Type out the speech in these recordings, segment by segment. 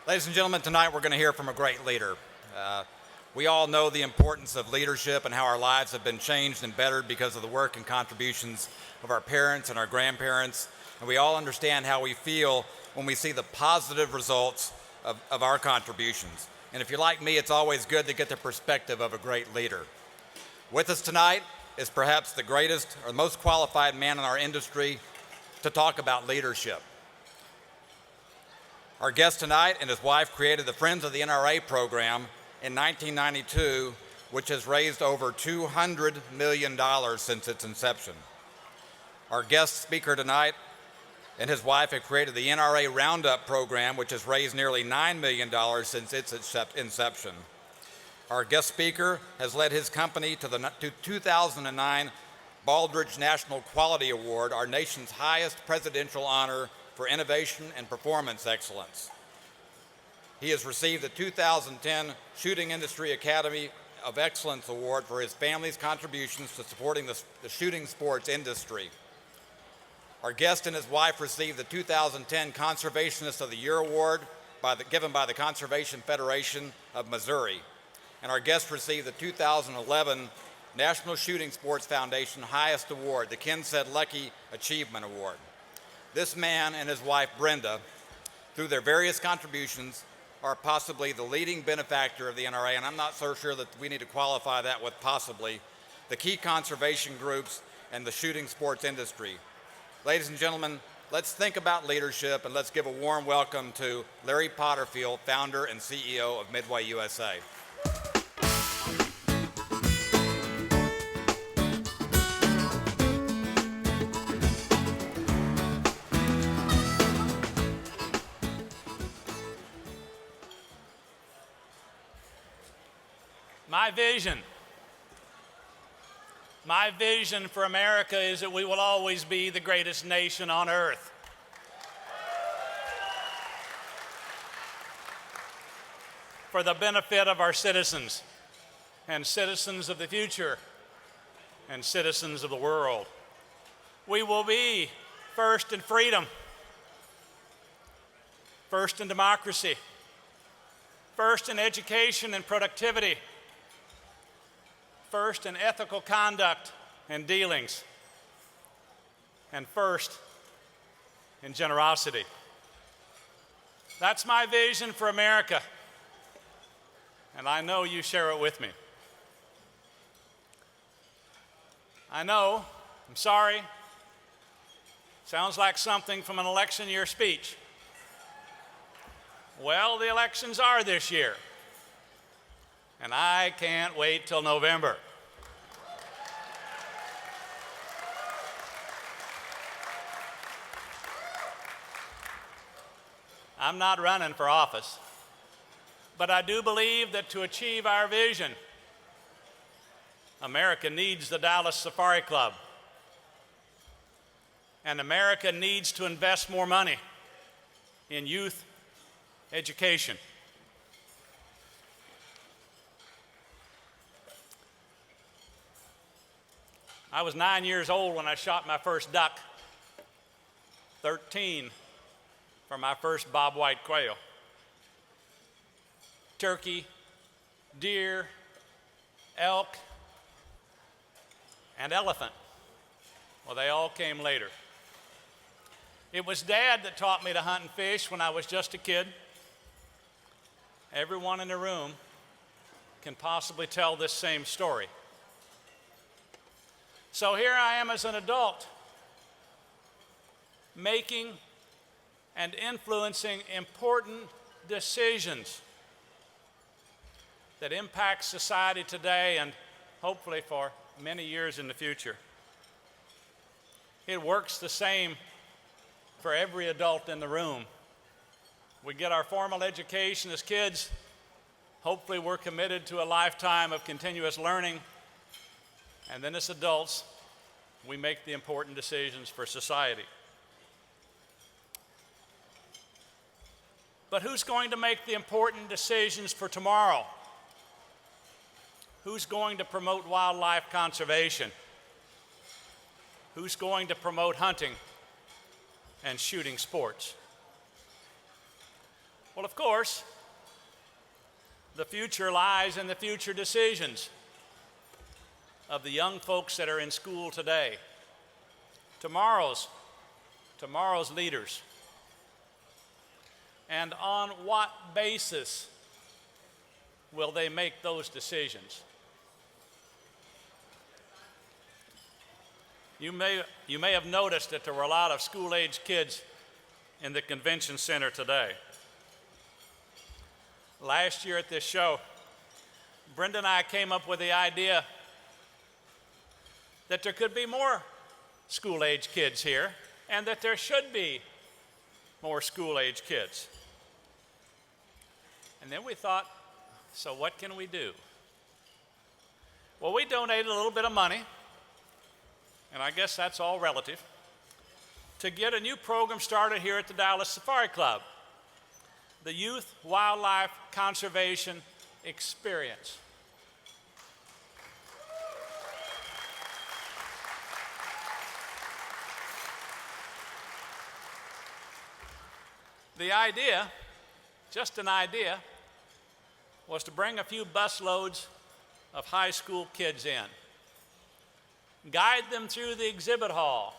Ladies and gentlemen, tonight we're going to hear from a great leader. We all know the importance of leadership and how our lives have been changed and bettered because of the work and contributions of our parents and our grandparents. And we all understand how we feel when we see the positive results of our contributions. And if you're like me, it's always good to get the perspective of a great leader. With us tonight is perhaps the greatest or most qualified man in our industry to talk about leadership. Our guest tonight and his wife created the Friends of the NRA program in 1992, which has raised over $200 million since its inception. Our guest speaker tonight and his wife have created the NRA Roundup program, which has raised nearly $9 million since its inception. Our guest speaker has led his company to the 2009 Baldrige National Quality Award, our nation's highest presidential honor for innovation and performance excellence. He has received the 2010 Shooting Industry Academy of Excellence Award for his family's contributions to supporting the shooting sports industry. Our guest and his wife received the 2010 Conservationist of the Year Award given by the Conservation Federation of Missouri. And our guest received the 2011 National Shooting Sports Foundation highest award, the Ken Sedlecki Achievement Award. This man and his wife, Brenda, through their various contributions, are possibly the leading benefactor of the NRA, and I'm not so sure that we need to qualify that with possibly, the key conservation groups and the shooting sports industry. Ladies and gentlemen, let's think about leadership and let's give a warm welcome to Larry Potterfield, founder and CEO of Midway USA. My vision for America is that we will always be the greatest nation on earth. For the benefit of our citizens and citizens of the future and citizens of the world. We will be first in freedom, first in democracy, first in education and productivity, first in ethical conduct and dealings, and first in generosity. That's my vision for America, and I know you share it with me. I know, I'm sorry, sounds like something from an election year speech. Well, the elections are this year, and I can't wait till November. I'm not running for office, but I do believe that to achieve our vision, America needs the Dallas Safari Club, and America needs to invest more money in youth education. I was 9 years old when I shot my first duck, 13 for my first bobwhite quail. Turkey, deer, elk, and elephant. Well, they all came later. It was Dad that taught me to hunt and fish when I was just a kid. Everyone in the room can possibly tell this same story. So here I am as an adult, making and influencing important decisions that impact society today and hopefully for many years in the future. It works the same for every adult in the room. We get our formal education as kids. Hopefully we're committed to a lifetime of continuous learning. And then as adults, we make the important decisions for society. But who's going to make the important decisions for tomorrow? Who's going to promote wildlife conservation? Who's going to promote hunting and shooting sports? Well, of course, the future lies in the future decisions of the young folks that are in school today. Tomorrow's leaders. And on what basis will they make those decisions? You may have noticed that there were a lot of school-age kids in the convention center today. Last year at this show, Brenda and I came up with the idea that there could be more school-age kids here and that there should be more school-age kids. And then we thought, so what can we do? Well, we donated a little bit of money, and I guess that's all relative, to get a new program started here at the Dallas Safari Club, the Youth Wildlife Conservation Experience. The idea, just an idea, was to bring a few busloads of high school kids in, guide them through the exhibit hall.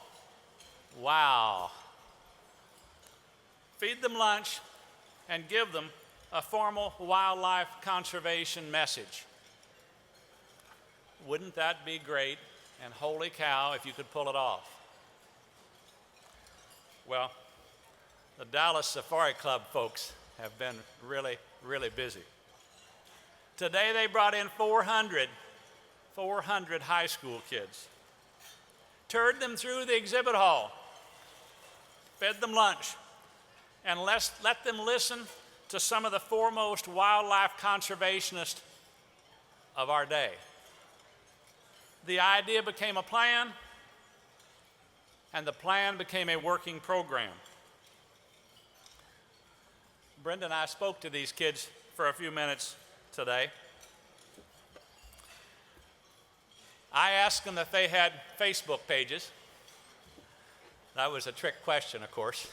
Wow. Feed them lunch and give them a formal wildlife conservation message. Wouldn't that be great? And holy cow, if you could pull it off. Well, the Dallas Safari Club folks have been really, really busy. Today they brought in 400 high school kids, toured them through the exhibit hall, fed them lunch, and let them listen to some of the foremost wildlife conservationists of our day. The idea became a plan, and the plan became a working program. Brenda and I spoke to these kids for a few minutes today. I asked them if they had Facebook pages. That was a trick question, of course.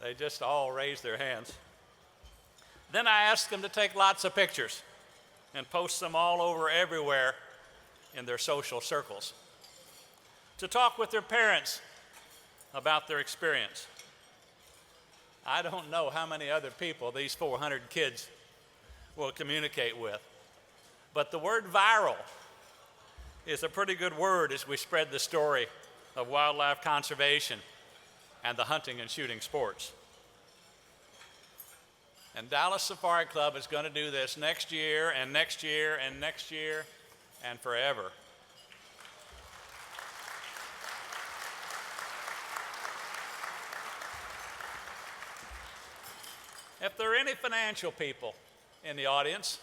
They just all raised their hands. Then I asked them to take lots of pictures and post them all over everywhere in their social circles, to talk with their parents about their experience. I don't know how many other people these 400 kids will communicate with, but the word viral is a pretty good word as we spread the story of wildlife conservation and the hunting and shooting sports. And Dallas Safari Club is going to do this next year and next year and next year and forever. If there are any financial people in the audience,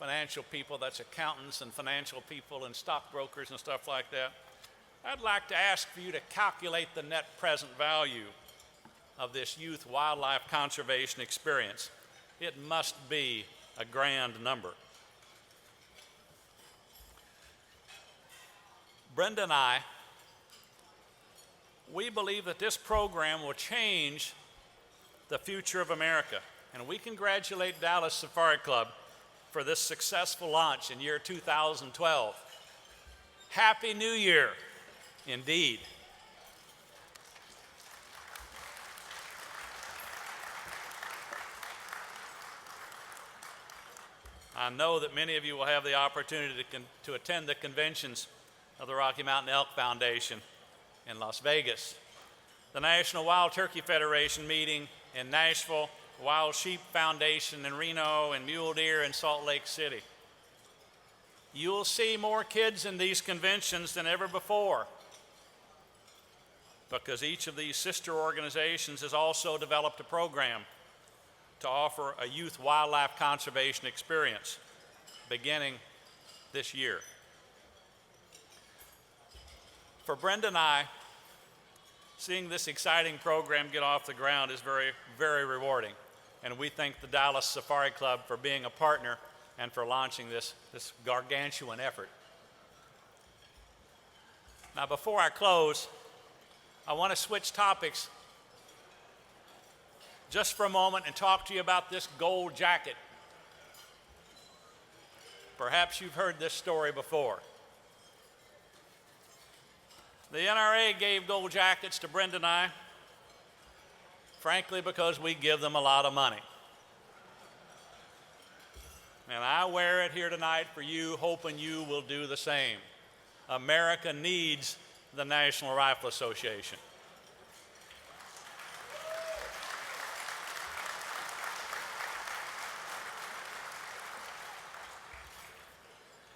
financial people, that's accountants and financial people and stockbrokers and stuff like that, I'd like to ask for you to calculate the net present value of this youth wildlife conservation experience. It must be a grand number. Brenda and I, we believe that this program will change the future of America, and we congratulate Dallas Safari Club for this successful launch in year 2012. Happy New Year, indeed. I know that many of you will have the opportunity to attend the conventions of the Rocky Mountain Elk Foundation in Las Vegas, the National Wild Turkey Federation meeting in Nashville, Wild Sheep Foundation in Reno, and Mule Deer in Salt Lake City. You'll see more kids in these conventions than ever before, because each of these sister organizations has also developed a program to offer a youth wildlife conservation experience beginning this year. For Brenda and I, seeing this exciting program get off the ground is very, very rewarding. And we thank the Dallas Safari Club for being a partner and for launching this gargantuan effort. Now, before I close, I want to switch topics just for a moment and talk to you about this gold jacket. Perhaps you've heard this story before. The NRA gave gold jackets to Brenda and I, frankly, because we give them a lot of money. And I wear it here tonight for you, hoping you will do the same. America needs the National Rifle Association.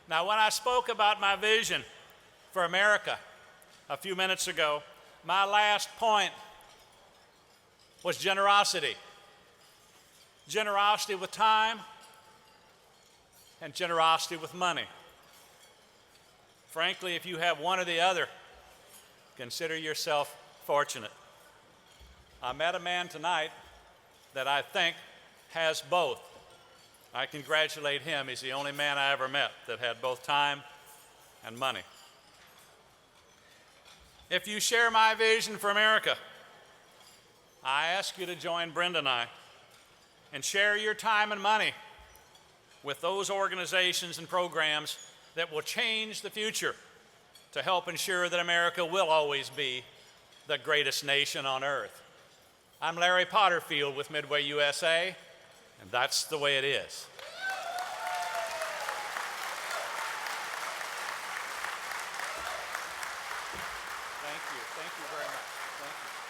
Now, when I spoke about my vision for America a few minutes ago, my last point was generosity. Generosity with time and generosity with money. Frankly, if you have one or the other, consider yourself fortunate. I met a man tonight that I think has both. I congratulate him. He's the only man I ever met that had both time and money. If you share my vision for America, I ask you to join Brenda and I and share your time and money with those organizations and programs that will change the future to help ensure that America will always be the greatest nation on earth. I'm Larry Potterfield with Midway USA, and that's the way it is. Thank you very much. Thank you.